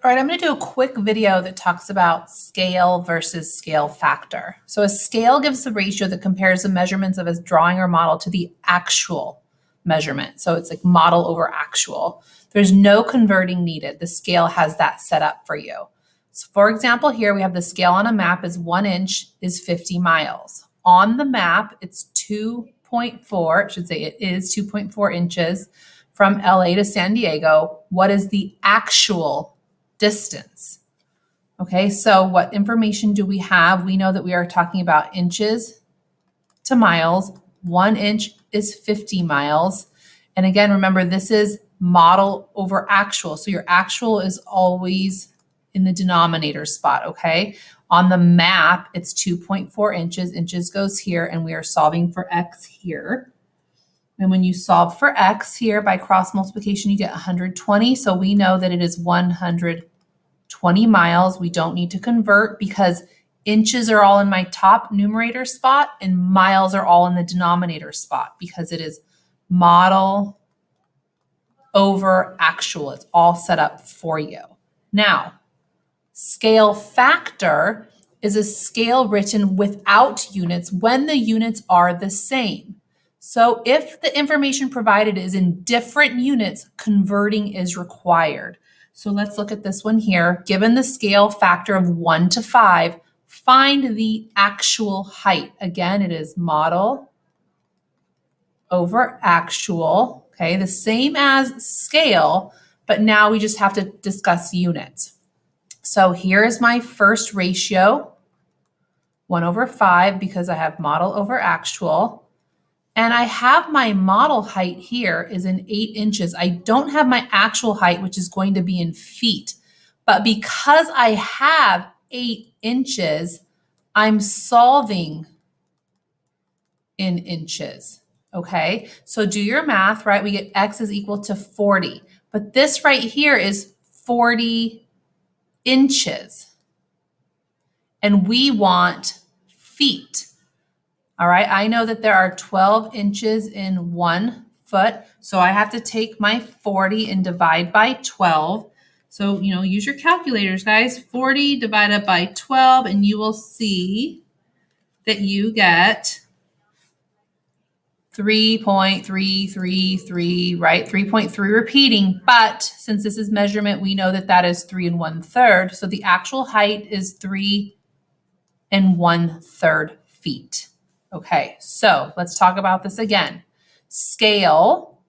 All right, I'm going to do a quick video that talks about scale versus scale factor. So a scale gives the ratio that compares the measurements of a drawing or model to the actual measurement. So it's like model over actual. There's no converting needed. The scale has that set up for you. So for example, here we have the scale on a map is 1 inch is 50 miles. On the map, it's 2.4, I should say it is 2.4 inches from LA to San Diego. What is the actual distance? Okay, so what information do we have? We know that we are talking about inches to miles. 1 inch is 50 miles. And again, remember, this is model over actual. So your actual is always in the denominator spot, okay? On the map, it's 2.4 inches. Inches goes here, and we are solving for x here. And when you solve for x here by cross multiplication, you get 120. So we know that it is 120 miles. We don't need to convert because inches are all in my top numerator spot and miles are all in the denominator spot because it is model over actual. It's all set up for you. Now, scale factor is a scale written without units when the units are the same. So if the information provided is in different units, converting is required. So let's look at this one here. Given the scale factor of 1 to 5, find the actual height. Again, it is model over actual, okay? The same as scale, but now we just have to discuss units. So here is my first ratio, 1 over 5, because I have model over actual. And I have my model height here is in 8 inches. I don't have my actual height, which is going to be in feet. But because I have 8 inches, I'm solving in inches, okay? So do your math, right? We get x is equal to 40. But this right here is 40 inches. And we want feet. All right, I know that there are 12 inches in 1 foot, so I have to take my 40 and divide by 12. So, use your calculators, guys. 40 divided by 12, and you will see that you get 3.333, right? 3.3 repeating, but since this is measurement, we know that that is 3 1/3. So the actual height is 3 1/3 feet. Okay, so let's talk about this again. Scale,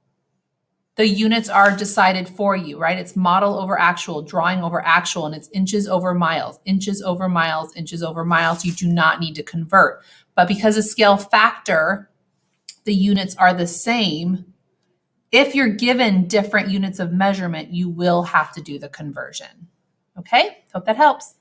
the units are decided for you, right? It's model over actual, drawing over actual, and it's inches over miles, inches over miles, inches over miles. You do not need to convert. But because of scale factor, the units are the same. If you're given different units of measurement, you will have to do the conversion. Okay, hope that helps.